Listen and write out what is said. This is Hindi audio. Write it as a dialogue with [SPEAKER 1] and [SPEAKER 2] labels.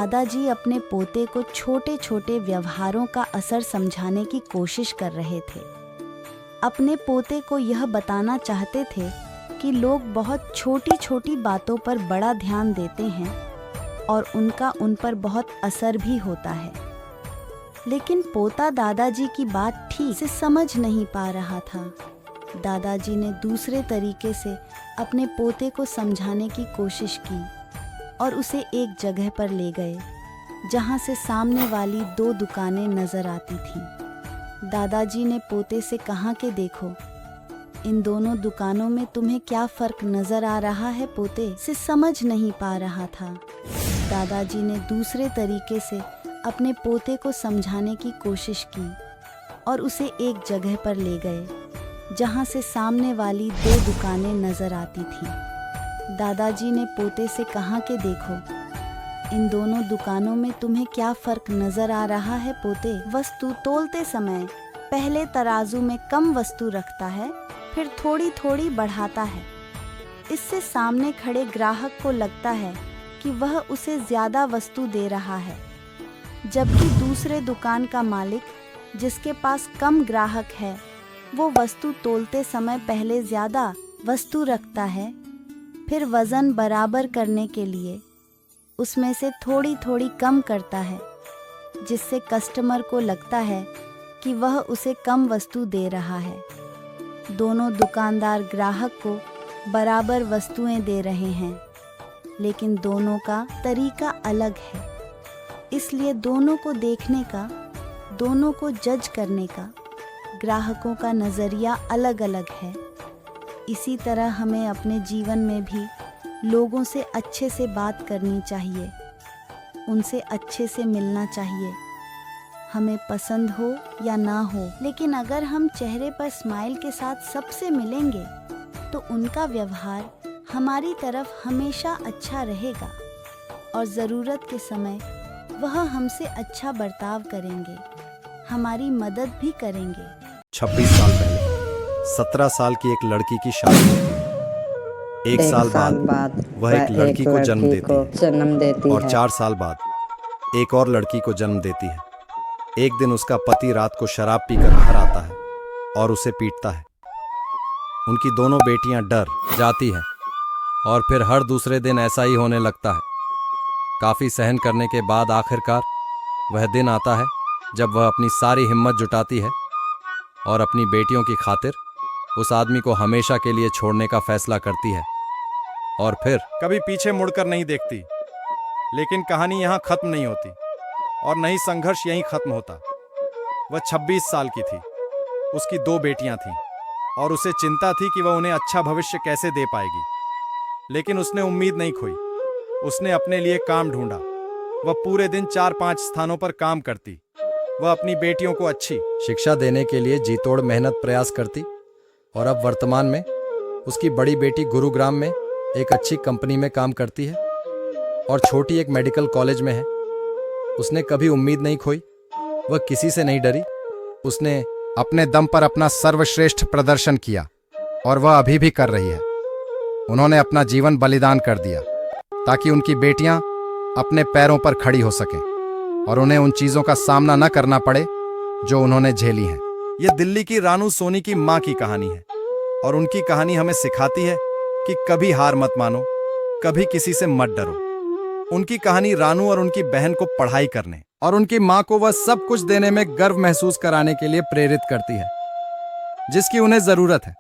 [SPEAKER 1] दादाजी अपने पोते को छोटे छोटे व्यवहारों का असर समझाने की कोशिश कर रहे थे। अपने पोते को यह बताना चाहते थे कि लोग बहुत छोटी छोटी बातों पर बड़ा ध्यान देते हैं और उनका उन पर बहुत असर भी होता है। लेकिन पोता दादाजी की बात ठीक से समझ नहीं पा रहा था। दादाजी ने दूसरे तरीके से अपने पोते को समझाने की कोशिश की और उसे एक जगह पर ले गए जहां से सामने वाली 2 दुकानें नजर आती थीं। दादाजी ने पोते से कहा कि देखो, इन दोनों दुकानों में तुम्हें क्या फर्क नजर आ रहा है? पोते से समझ नहीं पा रहा था। दादाजी ने दूसरे तरीके से अपने पोते को समझाने की कोशिश की और उसे एक जगह पर ले गए जहां से सामने वाली 2 दुकानें नजर आती थीं। दादाजी ने पोते से कहा कि देखो, इन दोनों दुकानों में तुम्हें क्या फर्क नजर आ रहा है? पोते वस्तु तोलते समय पहले तराजू में कम वस्तु रखता है, फिर थोड़ी थोड़ी बढ़ाता है। इससे सामने खड़े ग्राहक को लगता है कि वह उसे ज्यादा वस्तु दे रहा है, जबकि दूसरे दुकान का मालिक, जिसके पास कम ग्राहक है, वो वस्तु तोलते समय पहले ज्यादा वस्तु रखता है, फिर वजन बराबर करने के लिए उसमें से थोड़ी थोड़ी कम करता है, जिससे कस्टमर को लगता है कि वह उसे कम वस्तु दे रहा है। दोनों दुकानदार ग्राहक को बराबर वस्तुएं दे रहे हैं, लेकिन दोनों का तरीका अलग है। इसलिए दोनों को देखने का, दोनों को जज करने का, ग्राहकों का नज़रिया अलग अलग है। इसी तरह हमें अपने जीवन में भी लोगों से अच्छे से बात करनी चाहिए, उनसे अच्छे से मिलना चाहिए, हमें पसंद हो या ना हो। लेकिन अगर हम चेहरे पर स्माइल के साथ सबसे मिलेंगे तो उनका व्यवहार हमारी तरफ हमेशा अच्छा रहेगा और ज़रूरत के समय वह हमसे अच्छा बर्ताव करेंगे, हमारी मदद भी करेंगे।
[SPEAKER 2] 26 साल पहले 17 साल की एक लड़की की शादी होती है। एक साल बाद वह एक लड़की को जन्म देती है और 4 साल बाद एक और लड़की को जन्म देती है। एक दिन उसका पति रात को शराब पीकर घर आता है और उसे पीटता है। उनकी दोनों बेटियां डर जाती हैं और फिर हर दूसरे दिन ऐसा ही होने लगता है। काफ़ी सहन करने के बाद आखिरकार वह दिन आता है जब वह अपनी सारी हिम्मत जुटाती है और अपनी बेटियों की खातिर उस आदमी को हमेशा के लिए छोड़ने का फैसला करती है और फिर
[SPEAKER 3] कभी पीछे मुड़कर नहीं देखती। लेकिन कहानी यहाँ खत्म नहीं होती और न ही संघर्ष यहीं खत्म होता। वह 26 साल की थी, उसकी 2 बेटियां थीं और उसे चिंता थी कि वह उन्हें अच्छा भविष्य कैसे दे पाएगी। लेकिन उसने उम्मीद नहीं खोई। उसने अपने लिए काम ढूंढा। वह पूरे दिन 4-5 स्थानों पर काम करती। वह अपनी बेटियों को अच्छी
[SPEAKER 2] शिक्षा देने के लिए जी तोड़ मेहनत प्रयास करती और अब वर्तमान में उसकी बड़ी बेटी गुरुग्राम में एक अच्छी कंपनी में काम करती है और छोटी एक मेडिकल कॉलेज में है। उसने कभी उम्मीद नहीं खोई, वह किसी से नहीं डरी। उसने
[SPEAKER 3] अपने दम पर अपना सर्वश्रेष्ठ प्रदर्शन किया और वह अभी भी कर रही है। उन्होंने अपना जीवन बलिदान कर दिया ताकि उनकी बेटियां अपने पैरों पर खड़ी हो सकें और उन्हें उन चीजों का सामना न करना पड़े जो उन्होंने झेली हैं। यह दिल्ली की रानू सोनी की मां की कहानी है और उनकी कहानी हमें सिखाती है कि कभी हार मत मानो, कभी किसी से मत डरो। उनकी कहानी रानू और उनकी बहन को पढ़ाई करने और उनकी मां को वह सब कुछ देने में गर्व महसूस कराने के लिए प्रेरित करती है जिसकी उन्हें जरूरत है।